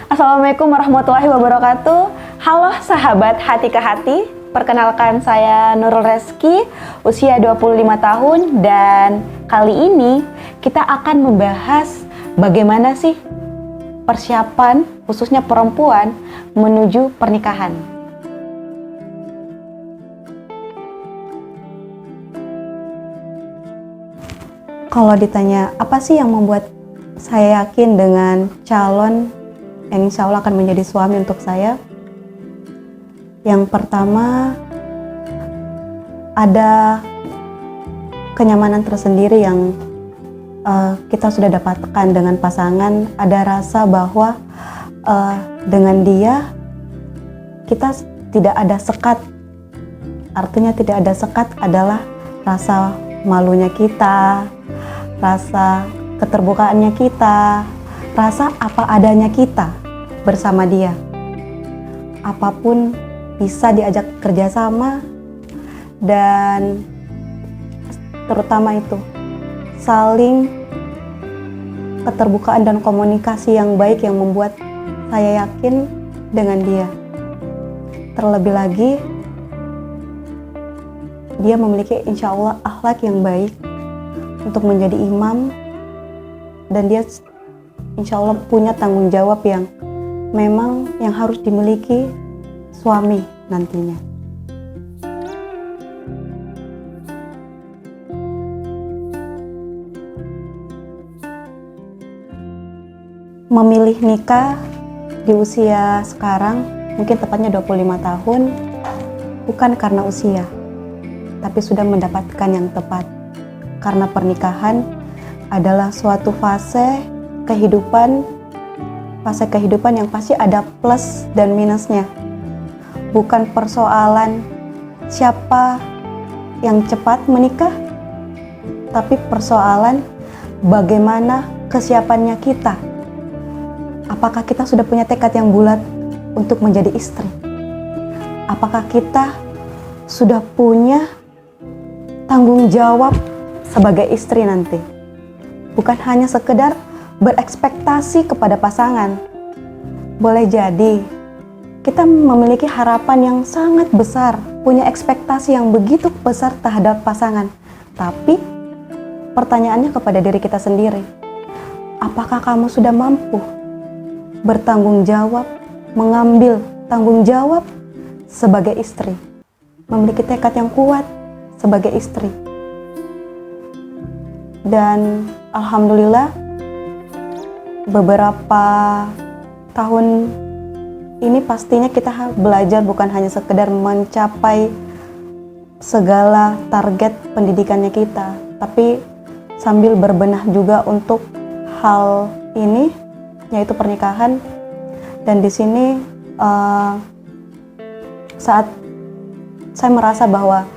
Assalamualaikum warahmatullahi wabarakatuh. Halo sahabat hati ke hati, perkenalkan saya Nurul Reski, usia 25 tahun, dan kali ini kita akan membahas bagaimana sih persiapan khususnya perempuan menuju pernikahan. Kalau ditanya apa sih yang membuat saya yakin dengan calon yang insya Allah akan menjadi suami untuk saya, yang pertama ada kenyamanan tersendiri yang kita sudah dapatkan dengan pasangan. Ada rasa bahwa dengan dia kita tidak ada sekat. Artinya tidak ada sekat adalah rasa malunya kita, rasa keterbukaannya kita, rasa apa adanya kita bersama dia. Apapun bisa diajak kerjasama, dan terutama itu saling keterbukaan dan komunikasi yang baik yang membuat saya yakin dengan dia. Terlebih lagi dia memiliki insya Allah akhlak yang baik untuk menjadi imam, dan dia insya Allah punya tanggung jawab yang memang yang harus dimiliki suami nantinya. Memilih nikah di usia sekarang, mungkin tepatnya 25 tahun, bukan karena usia, tapi sudah mendapatkan yang tepat. Karena pernikahan adalah suatu fase kehidupan yang pasti ada plus dan minusnya. Bukan persoalan siapa yang cepat menikah, tapi persoalan bagaimana kesiapannya kita. Apakah kita sudah punya tekad yang bulat untuk menjadi istri? Apakah kita sudah punya tanggung jawab sebagai istri nanti? Bukan hanya sekedar berekspektasi kepada pasangan. Boleh jadi kita memiliki harapan yang sangat besar, punya ekspektasi yang begitu besar terhadap pasangan. Tapi pertanyaannya kepada diri kita sendiri, apakah kamu sudah mampu bertanggung jawab, mengambil tanggung jawab sebagai istri, memiliki tekad yang kuat sebagai istri? Dan alhamdulillah beberapa tahun ini pastinya kita belajar bukan hanya sekedar mencapai segala target pendidikannya kita, tapi sambil berbenah juga untuk hal ini, yaitu pernikahan. Dan di sini saat saya merasa bahwa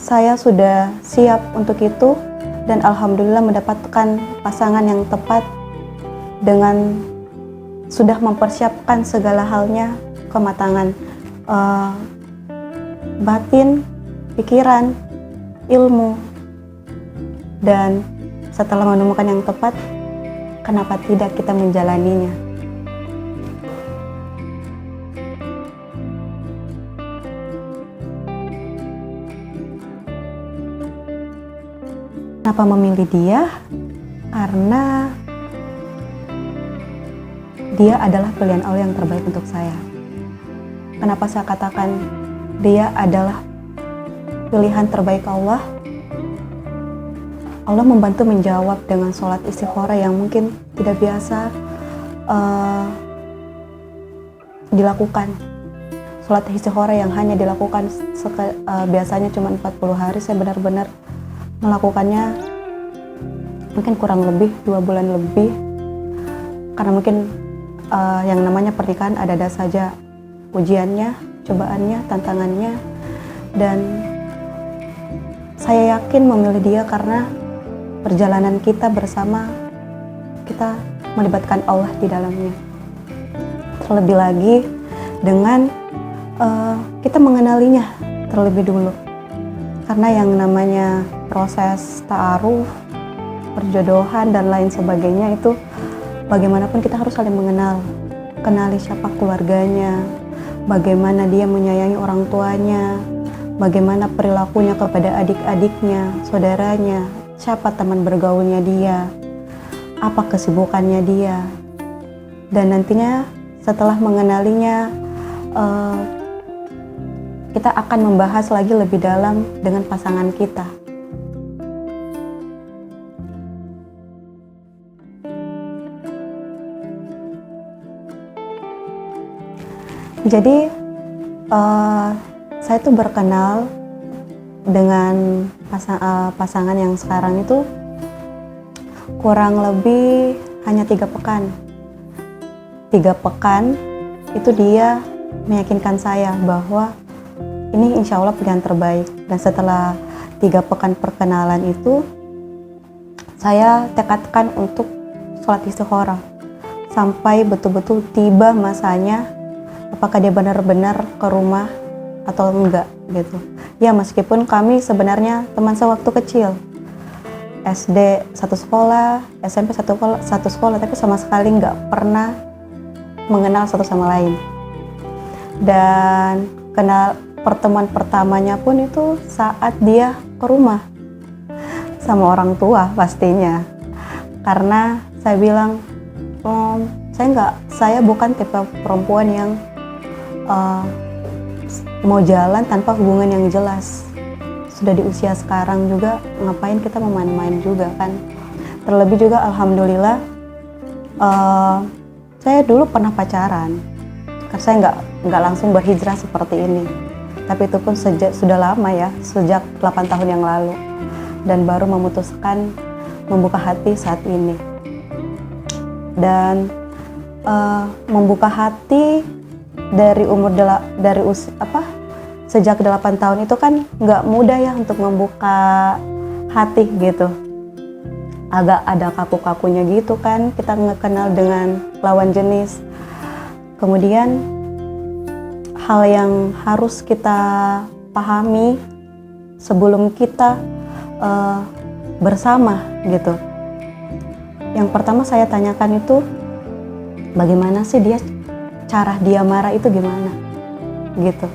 saya sudah siap untuk itu, dan alhamdulillah mendapatkan pasangan yang tepat dengan sudah mempersiapkan segala halnya, kematangan batin, pikiran, ilmu. Dan setelah menemukan yang tepat, kenapa tidak kita menjalaninya? Kenapa memilih dia? Karena dia adalah pilihan Allah yang terbaik untuk saya. Kenapa saya katakan dia adalah pilihan terbaik Allah? Allah membantu menjawab dengan sholat istikharah yang mungkin tidak biasa dilakukan. Sholat istikharah yang hanya dilakukan biasanya cuma 40 hari, saya benar-benar melakukannya mungkin kurang lebih 2 bulan lebih. Karena mungkin yang namanya pernikahan ada saja ujiannya, cobaannya, tantangannya. Dan saya yakin memilih dia karena perjalanan kita bersama, kita melibatkan Allah di dalamnya. Terlebih lagi dengan kita mengenalinya terlebih dulu. Karena yang namanya proses ta'aruf perjodohan dan lain sebagainya itu bagaimanapun kita harus saling mengenal, kenali siapa keluarganya, bagaimana dia menyayangi orang tuanya, bagaimana perilakunya kepada adik-adiknya, saudaranya, siapa teman bergaulnya dia, apa kesibukannya dia. Dan nantinya setelah mengenalinya, kita akan membahas lagi lebih dalam dengan pasangan kita. Jadi saya tuh berkenal dengan pasangan yang sekarang itu kurang lebih hanya 3 pekan. 3 pekan itu dia meyakinkan saya bahwa ini insya Allah pilihan terbaik. Dan setelah 3 pekan perkenalan itu, saya tekadkan untuk sholat istikharah sampai betul-betul tiba masanya, apakah dia benar-benar ke rumah atau enggak gitu. Ya, meskipun kami sebenarnya teman sewaktu kecil, SD satu sekolah, SMP satu sekolah, tapi sama sekali nggak pernah mengenal satu sama lain. Dan kenal pertemuan pertamanya pun itu saat dia ke rumah sama orang tua pastinya. Karena saya bilang, saya bukan tipe perempuan yang mau jalan tanpa hubungan yang jelas. Sudah di usia sekarang juga, ngapain kita mau main-main juga kan. Terlebih juga alhamdulillah, saya dulu pernah pacaran, karena saya nggak langsung berhijrah seperti ini. Tapi itu pun sudah lama ya, sejak 8 tahun yang lalu. Dan baru memutuskan membuka hati saat ini. Dan membuka hati sejak 8 tahun itu kan nggak mudah ya untuk membuka hati gitu. Agak ada kaku-kakunya gitu kan, kita ngekenal dengan lawan jenis. Kemudian hal yang harus kita pahami sebelum kita bersama gitu. Yang pertama saya tanyakan itu, bagaimana sih cara dia marah itu gimana gitu,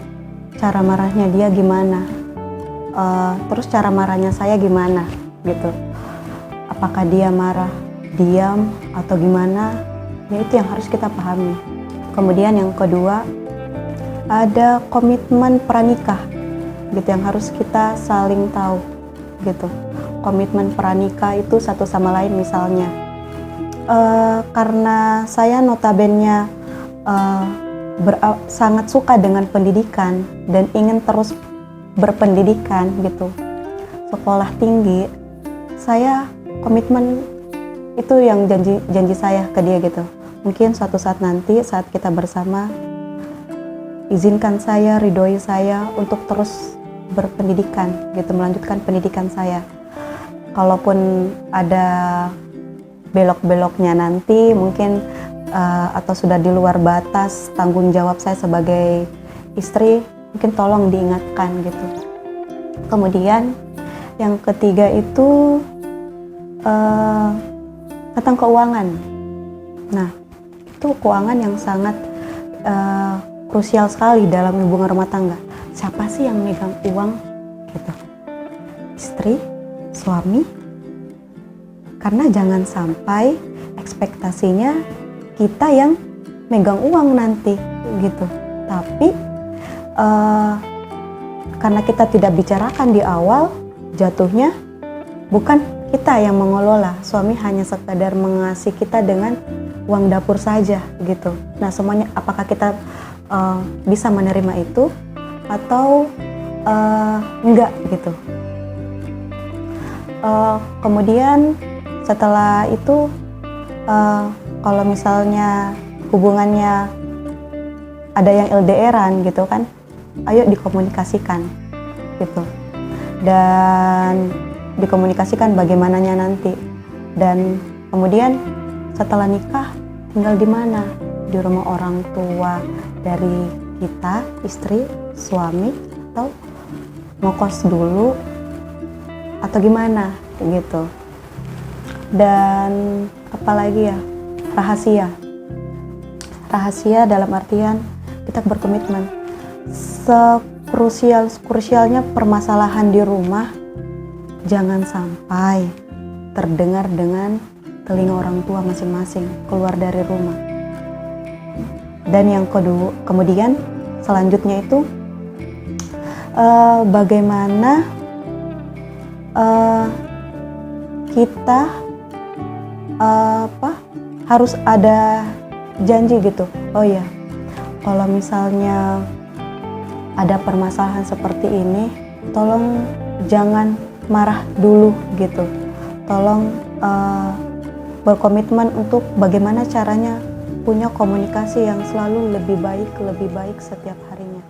cara marahnya dia gimana, terus cara marahnya saya gimana gitu, apakah dia marah diam atau gimana, ya itu yang harus kita pahami. Kemudian yang kedua, ada komitmen pranikah gitu yang harus kita saling tahu gitu. Komitmen pranikah itu satu sama lain, misalnya karena saya notabene sangat suka dengan pendidikan dan ingin terus berpendidikan gitu, sekolah tinggi, saya komitmen itu yang janji saya ke dia gitu. Mungkin suatu saat nanti saat kita bersama, izinkan saya, ridhoi saya untuk terus berpendidikan gitu, melanjutkan pendidikan saya. Kalaupun ada belok-beloknya nanti mungkin atau sudah di luar batas tanggung jawab saya sebagai istri, mungkin tolong diingatkan gitu. Kemudian yang ketiga itu tentang keuangan. Nah, itu keuangan yang sangat krusial sekali dalam hubungan rumah tangga. Siapa sih yang megang uang gitu? Istri, suami? Karena jangan sampai ekspektasinya kita yang megang uang nanti gitu. Tapi karena kita tidak bicarakan di awal, jatuhnya bukan kita yang mengelola. Suami hanya sekadar mengasih kita dengan uang dapur saja gitu. Nah, semuanya apakah kita bisa menerima itu atau enggak gitu. Kemudian setelah itu kalau misalnya hubungannya ada yang LDR-an gitu kan, ayo dikomunikasikan gitu. Dan dikomunikasikan bagaimananya nanti. Dan kemudian setelah nikah tinggal di mana? Di rumah orang tua dari kita, istri, suami, atau ngekos dulu atau gimana gitu. dan apalagi ya, rahasia. Rahasia dalam artian kita berkomitmen. Sekrusialnya permasalahan di rumah jangan sampai terdengar dengan telinga orang tua masing-masing keluar dari rumah. Dan yang kedua, kemudian selanjutnya itu bagaimana kita harus ada janji gitu. Oh ya, kalau misalnya ada permasalahan seperti ini, tolong jangan marah dulu gitu. Tolong berkomitmen untuk bagaimana caranya punya komunikasi yang selalu lebih baik setiap harinya.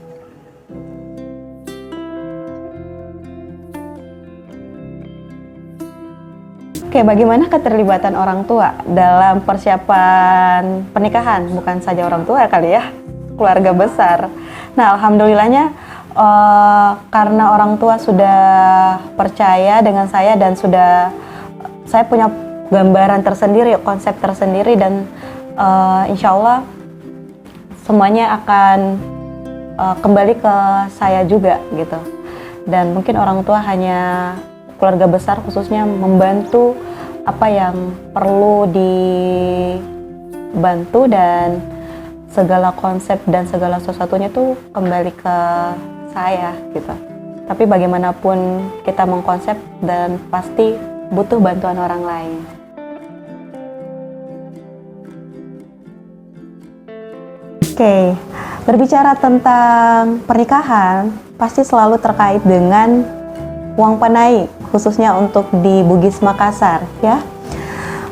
Oke, bagaimana keterlibatan orang tua dalam persiapan pernikahan? Bukan saja orang tua kali ya, keluarga besar. Nah, alhamdulillahnya karena orang tua sudah percaya dengan saya dan saya punya gambaran tersendiri, konsep tersendiri, dan insya Allah semuanya akan kembali ke saya juga gitu. Dan mungkin orang tua hanya keluarga besar khususnya membantu apa yang perlu dibantu, dan segala konsep dan segala sesuatunya tuh kembali ke saya gitu. Tapi bagaimanapun kita mengkonsep, dan pasti butuh bantuan orang lain. Oke, berbicara tentang pernikahan pasti selalu terkait dengan uang panai, khususnya untuk di Bugis Makassar ya.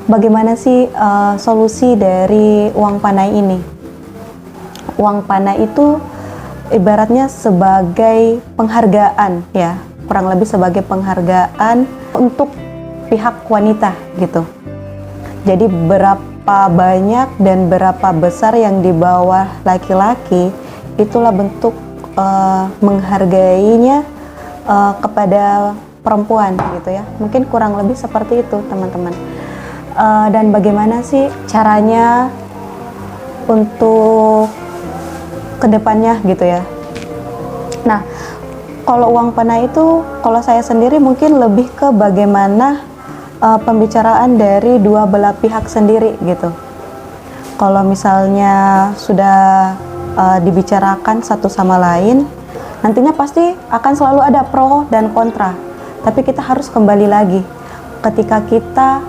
Bagaimana sih solusi dari uang panai ini? Uang panai itu ibaratnya sebagai penghargaan ya, kurang lebih sebagai penghargaan untuk pihak wanita gitu. Jadi berapa banyak dan berapa besar yang di bawah laki-laki, itulah bentuk menghargainya kepada perempuan gitu ya. Mungkin kurang lebih seperti itu teman-teman. Dan bagaimana sih caranya untuk kedepannya gitu ya. Nah, kalau uang panai itu, kalau saya sendiri mungkin lebih ke bagaimana pembicaraan dari dua belah pihak sendiri gitu. Kalau misalnya sudah dibicarakan satu sama lain, nantinya pasti akan selalu ada pro dan kontra. Tapi kita harus kembali lagi ketika kita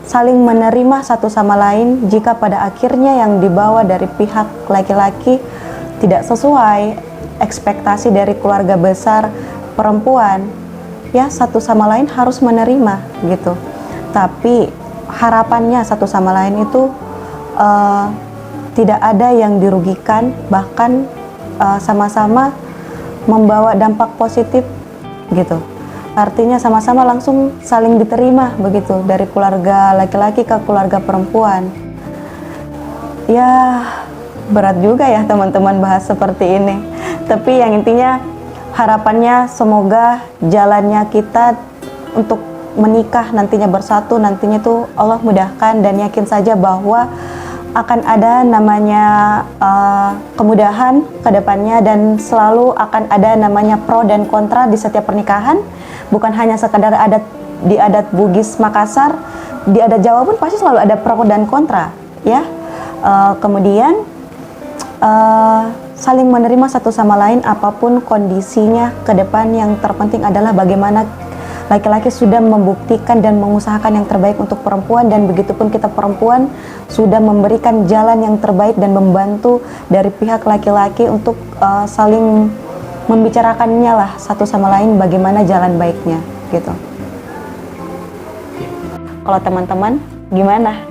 saling menerima satu sama lain. Jika pada akhirnya yang dibawa dari pihak laki-laki tidak sesuai ekspektasi dari keluarga besar perempuan, ya satu sama lain harus menerima gitu. Tapi harapannya satu sama lain itu tidak ada yang dirugikan, bahkan sama-sama membawa dampak positif gitu. Artinya sama-sama langsung saling diterima begitu, dari keluarga laki-laki ke keluarga perempuan. Ya berat juga ya teman-teman bahas seperti ini. Tapi yang intinya harapannya semoga jalannya kita untuk menikah nantinya bersatu, nantinya tuh Allah mudahkan, dan yakin saja bahwa akan ada namanya kemudahan ke depannya, dan selalu akan ada namanya pro dan kontra di setiap pernikahan. Bukan hanya sekadar di adat Bugis Makassar, di adat Jawa pun pasti selalu ada pro dan kontra ya. Kemudian saling menerima satu sama lain apapun kondisinya ke depan. Yang terpenting adalah bagaimana laki-laki sudah membuktikan dan mengusahakan yang terbaik untuk perempuan, dan begitupun kita perempuan sudah memberikan jalan yang terbaik dan membantu dari pihak laki-laki untuk saling membicarakannya lah satu sama lain bagaimana jalan baiknya gitu. Kalau teman-teman gimana?